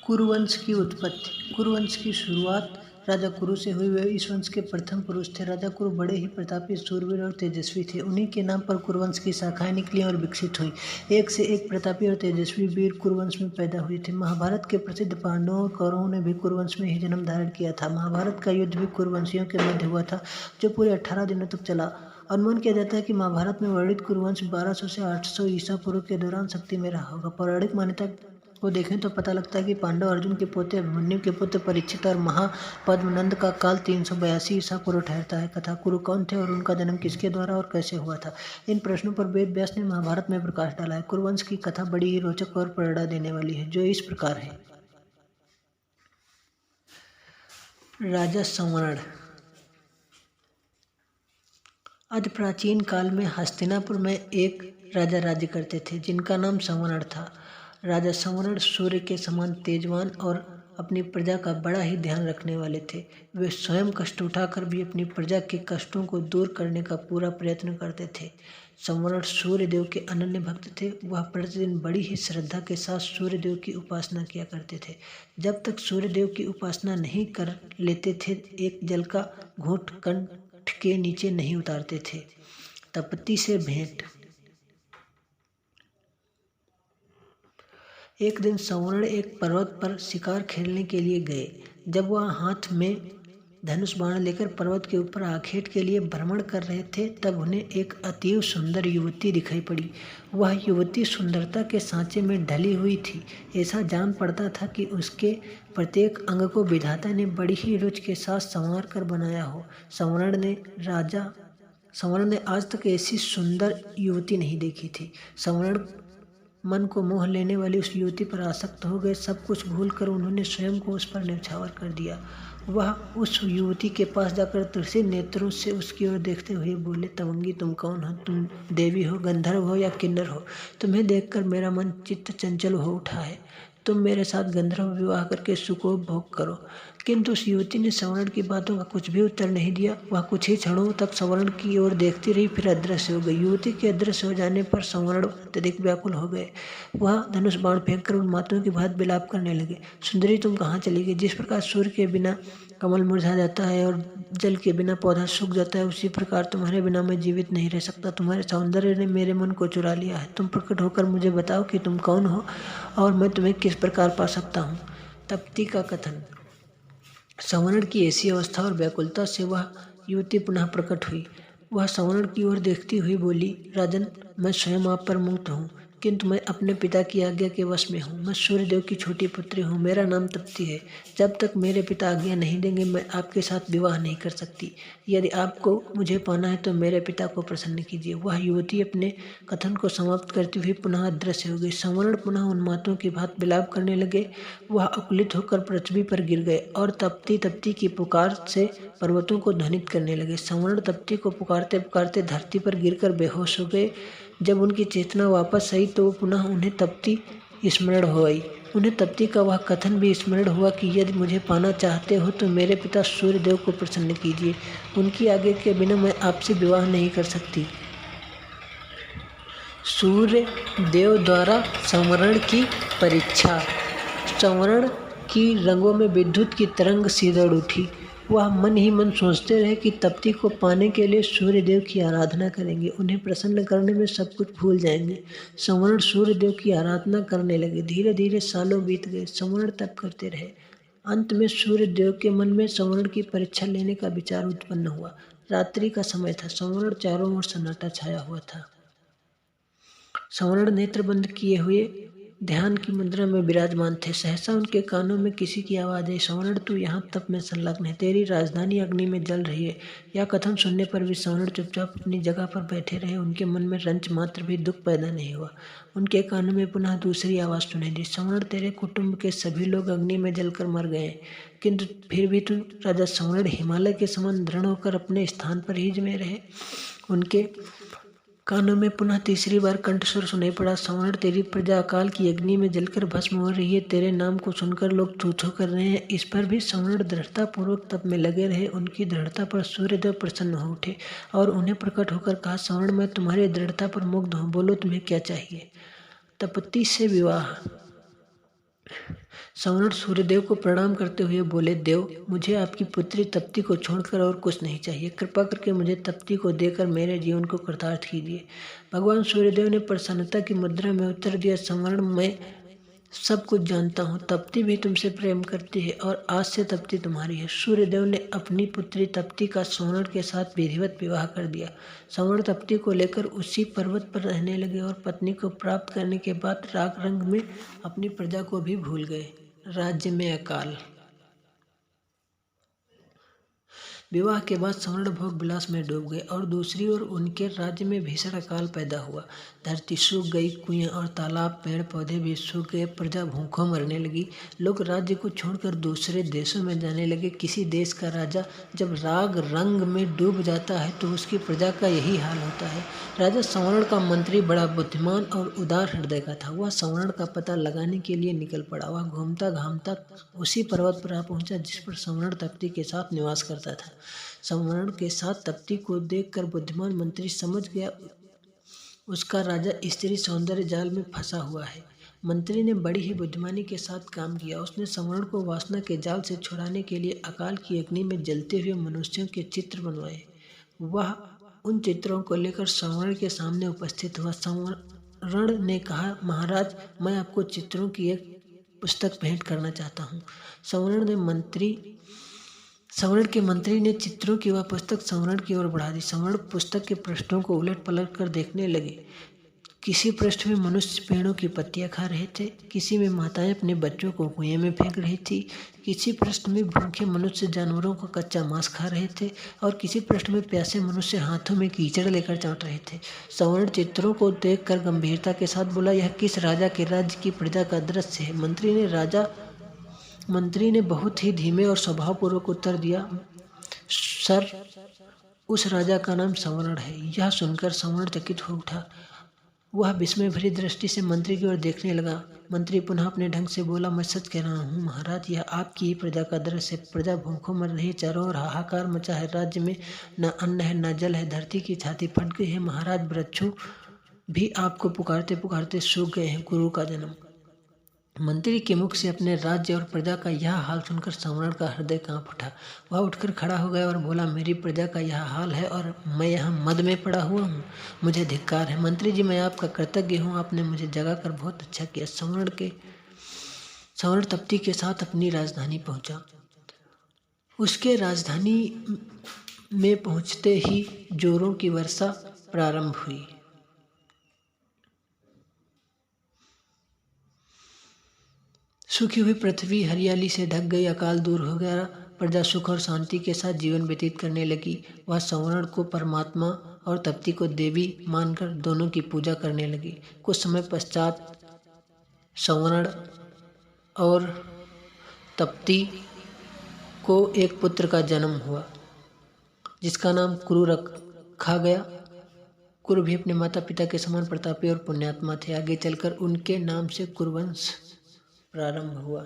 कुरुवंश की उत्पत्ति। कुरुवंश की शुरुआत राजा कुरु से हुई। वे इस वंश के प्रथम पुरुष थे। राजा कुरु बड़े ही प्रतापी, शूरवीर और तेजस्वी थे। उन्हीं के नाम पर कुरुवंश की शाखाएं निकली और विकसित हुई। एक से एक प्रतापी और तेजस्वी वीर कुरुवंश में पैदा हुए थे। महाभारत के प्रसिद्ध पांडवों और कौरवों ने भी कुरुवंश में ही जन्म धारण किया था। महाभारत का युद्ध भी कुरुवंशियों के मध्य हुआ था, जो पूरे 18 दिनों तक चला। अनुमान किया जाता है कि महाभारत में वर्णित कुरुवंश 1200 से 800 ईसा पूर्व के दौरान शक्ति में रहा होगा। पौराणिक मान्यता को देखें तो पता लगता है कि पांडव अर्जुन के पोते अभिमन्यु के पुत्र परीक्षित और महापद्मनंद का काल 382 ईसा पूर्व ठहरता है। कथा कुरु कौन थे और उनका जन्म किसके द्वारा और कैसे हुआ था, इन प्रश्नों पर वेद व्यास ने महाभारत में प्रकाश डाला है। कुरुवंश की कथा बड़ी ही रोचक और प्रेरणा देने वाली है, जो इस प्रकार है। राजा संवरण। आज प्राचीन काल में हस्तिनापुर में एक राजा राज्य करते थे, जिनका नाम संवरण था। राजा संवरण सूर्य के समान तेजवान और अपनी प्रजा का बड़ा ही ध्यान रखने वाले थे। वे स्वयं कष्ट उठाकर भी अपनी प्रजा के कष्टों को दूर करने का पूरा प्रयत्न करते थे। संवरण सूर्य देव के अनन्य भक्त थे। वह प्रतिदिन बड़ी ही श्रद्धा के साथ सूर्य देव की उपासना किया करते थे। जब तक सूर्य देव की उपासना नहीं कर लेते थे, एक जल का घूंट कंठ के नीचे नहीं उतारते थे। तपती से भेंट। एक दिन संवरण एक पर्वत पर शिकार खेलने के लिए गए। जब वह हाथ में धनुष बाण लेकर पर्वत के ऊपर आखेट के लिए भ्रमण कर रहे थे, तब उन्हें एक अतीव सुंदर युवती दिखाई पड़ी। वह युवती सुंदरता के सांचे में ढली हुई थी। ऐसा जान पड़ता था कि उसके प्रत्येक अंग को विधाता ने बड़ी ही रुचि के साथ संवार कर बनाया हो। संवरण ने आज तक ऐसी सुंदर युवती नहीं देखी थी। संवरण मन को मोह लेने वाली उस युवती पर आसक्त हो गए। सब कुछ भूलकर उन्होंने स्वयं को उस पर न्यौछावर कर दिया। वह उस युवती के पास जाकर तृषित नेत्रों से उसकी ओर देखते हुए बोले, तवंगी, तुम कौन हो? तुम देवी हो, गंधर्व हो या किन्नर हो? तुम्हें देखकर मेरा मन चित्त चंचल हो उठा है। तुम मेरे साथ गंधर्व विवाह करके सुख भोग करो। किंतु उस युवती ने संवरण की बातों का कुछ भी उत्तर नहीं दिया। वह कुछ ही क्षणों तक संवरण की ओर देखती रही, फिर अदृश्य हो गई। युवती के अदृश्य हो जाने पर संवरण अत्यधिक व्याकुल हो गए। वह धनुष बाण फेंककर उन माताओं की भांति विलाप करने लगे, सुंदरी, तुम कहाँ चली गई? जिस प्रकार सूर्य के बिना कमल मुरझा जाता है और जल के बिना पौधा सूख जाता है, उसी प्रकार तुम्हारे बिना मैं जीवित नहीं रह सकता। तुम्हारे सौंदर्य ने मेरे मन को चुरा लिया है। तुम प्रकट होकर मुझे बताओ कि तुम कौन हो और मैं तुम्हें किस प्रकार पा सकता हूँ। तप्ती का कथन। संवरण की ऐसी अवस्था और व्याकुलता से वह युवती पुनः प्रकट हुई। वह संवरण की ओर देखती हुई बोली, राजन, मैं स्वयं आप पर मुक्त हूँ, किंतु मैं अपने पिता की आज्ञा के वश में हूँ। मैं सूर्यदेव की छोटी पुत्री हूँ। मेरा नाम तप्ती है। जब तक मेरे पिता आज्ञा नहीं देंगे, मैं आपके साथ विवाह नहीं कर सकती। यदि आपको मुझे पाना है तो मेरे पिता को प्रसन्न कीजिए। वह युवती अपने कथन को समाप्त करती हुई पुनः अदृश्य हो गई। संवरण पुनः उन्मादों की भांति विलाप करने लगे। वह अकुलित होकर पृथ्वी पर गिर गए और तप्ती तप्ती की पुकार से पर्वतों को ध्वनित करने लगे। संवरण तप्ती को पुकारते पुकारते धरती पर गिरकर बेहोश हो गए। जब उनकी चेतना वापस आई तो पुनः उन्हें तप्ती स्मरण हो आई। उन्हें तप्ती का वह कथन भी स्मरण हुआ कि यदि मुझे पाना चाहते हो तो मेरे पिता सूर्यदेव को प्रसन्न कीजिए। उनकी आज्ञा के बिना मैं आपसे विवाह नहीं कर सकती। सूर्य देव द्वारा संवरण की परीक्षा। संवरण की रंगों में विद्युत की तरंग सी दौड़ उठी। वह मन ही मन सोचते रहे कि तप्ती को पाने के लिए सूर्य देव की आराधना करेंगे। उन्हें प्रसन्न करने में सब कुछ भूल जाएंगे। संवरण सूर्य देव की आराधना करने लगे। धीरे धीरे सालों बीत गए। संवरण तप करते रहे। अंत में सूर्य देव के मन में संवरण की परीक्षा लेने का विचार उत्पन्न हुआ। रात्रि का समय था। संवरण चारों ओर सन्नाटा छाया हुआ था। संवरण नेत्र बंद किए हुए ध्यान की मुद्रा में विराजमान थे। सहसा उनके कानों में किसी की आवाज आई, संवरण, तू यहाँ तप में संलग्न है। तेरी राजधानी अग्नि में जल रही है। यह कथन सुनने पर भी संवरण चुपचाप अपनी जगह पर बैठे रहे। उनके मन में रंच मात्र भी दुख पैदा नहीं हुआ। उनके कानों में पुनः दूसरी आवाज सुनाई दी, संवरण, तेरे कुटुंब के सभी लोग अग्नि में जलकर मर गए, किंतु फिर भी तू राजा संवरण हिमालय के समान दृढ़ होकर अपने स्थान पर ही जमे रहे। उनके कानों में पुनः तीसरी बार कंठस्वर सुनाई पड़ा, संवरण, तेरी प्रजा अकाल की अग्नि में जलकर भस्म हो रही है। तेरे नाम को सुनकर लोग छू छू कर रहे हैं। इस पर भी संवरण दृढ़ता पूर्वक तप में लगे रहे। उनकी दृढ़ता पर सूर्यदेव प्रसन्न हो उठे और उन्हें प्रकट होकर कहा, संवरण, मैं तुम्हारी दृढ़ता पर मुग्ध हूँ। बोलो, तुम्हें क्या चाहिए? तपती से विवाह। सवर्ण सूर्यदेव को प्रणाम करते हुए बोले, देव, मुझे आपकी पुत्री तप्ती को छोड़कर और कुछ नहीं चाहिए। कृपा करके मुझे तप्ती को देकर मेरे जीवन को कृतार्थ कीजिए। भगवान सूर्यदेव ने प्रसन्नता की मुद्रा में उत्तर दिया, सवर्ण, मैं सब कुछ जानता हूँ। तप्ती भी तुमसे प्रेम करती है और आज से तप्ती तुम्हारी है। सूर्यदेव ने अपनी पुत्री तप्ती का सवर्ण के साथ विधिवत विवाह कर दिया। सवर्ण तप्ती को लेकर उसी पर्वत पर रहने लगे और पत्नी को प्राप्त करने के बाद राग रंग में अपनी प्रजा को भी भूल गए। राज्य में अकाल। विवाह के बाद सवर्ण भोग विलास में डूब गए और दूसरी ओर उनके राज्य में भीषण अकाल पैदा हुआ। धरती सूख गई, कुएं और तालाब, पेड़ पौधे भी सूख गए, प्रजा भूखों मरने लगी। लोग राज्य को छोड़कर दूसरे देशों में जाने लगे। किसी देश का राजा जब राग रंग में डूब जाता है तो उसकी प्रजा का यही हाल होता है। राजा सवर्ण का मंत्री बड़ा बुद्धिमान और उदार हृदय का था। वह सवर्ण का पता लगाने के लिए निकल पड़ा। वह घूमता घामता उसी पर्वत पर आ पहुंचा जिस पर सवर्ण तप्ती के साथ निवास करता था। सवर्ण के साथ तप्ती को देखकर बुद्धिमान मंत्री समझ गया उसका राजा स्त्री सौंदर्य जाल में फंसा हुआ है। मंत्री ने बड़ी ही बुद्धिमानी के साथ काम किया। उसने सवर्ण को वासना के जाल से छुड़ाने के लिए अकाल की अग्नि में जलते हुए मनुष्यों के चित्र बनवाए। वह उन चित्रों को लेकर सवर्ण के सामने उपस्थित हुआ। सवर्ण ने कहा, महाराज, मैं आपको चित्रों की एक पुस्तक भेंट करना चाहता हूँ। सवर्ण के मंत्री ने चित्रों की वह पुस्तक सवर्ण की ओर बढ़ा दी। सवर्ण पुस्तक के पृष्ठों को उलट पलट कर देखने लगे। किसी पृष्ठ में मनुष्य पेड़ों की पत्तियां खा रहे थे, किसी में माताएं अपने बच्चों को कुएं में फेंक रही थी, किसी पृष्ठ में भूखे मनुष्य जानवरों का कच्चा मांस खा रहे थे और किसी पृष्ठ में प्यासे मनुष्य हाथों में कीचड़ लेकर चाट रहे थे। सवर्ण चित्रों को देखकर गंभीरता के साथ बोला, यह किस राजा के राज्य की प्रजा का दृश्य है? मंत्री ने बहुत ही धीमे और स्वभावपूर्वक उत्तर दिया, सर, उस राजा का नाम सवर्ण है। यह सुनकर सवर्ण चकित हो उठा। वह विस्मय भरी दृष्टि से मंत्री की ओर देखने लगा। मंत्री पुनः अपने ढंग से बोला, मैं सच कह रहा हूँ महाराज, यह आपकी ही प्रजा का दृश्य है। प्रजा भूखों मर रही है, चारों ओर हाहाकार मचा है, राज्य में न अन्न है न जल है, धरती की छाती फट गई है। महाराज, वृक्षों भी आपको पुकारते पुकारते सूख गए हैं। गुरु का जन्म। मंत्री के मुख से अपने राज्य और प्रजा का यह हाल सुनकर सवर्ण का हृदय कांप उठा। वह उठकर खड़ा हो गया और बोला, मेरी प्रजा का यह हाल है और मैं यहाँ मद में पड़ा हुआ हूँ। मुझे धिक्कार है। मंत्री जी, मैं आपका कृतज्ञ हूँ। आपने मुझे जगाकर बहुत अच्छा किया। सवर्ण तप्ती के साथ अपनी राजधानी पहुँचा। उसके राजधानी में पहुँचते ही जोरों की वर्षा प्रारंभ हुई। सूखी हुई पृथ्वी हरियाली से ढक गई। अकाल दूर हो गया। प्रजा सुख और शांति के साथ जीवन व्यतीत करने लगी। वह सवर्ण को परमात्मा और तप्ती को देवी मानकर दोनों की पूजा करने लगी। कुछ समय पश्चात सवर्ण और तप्ती को एक पुत्र का जन्म हुआ जिसका नाम कुरु रखा गया। कुरु भी अपने माता पिता के समान प्रतापी और पुण्यात्मा थे। आगे चलकर उनके नाम से कुरुवंश प्रारंभ हुआ।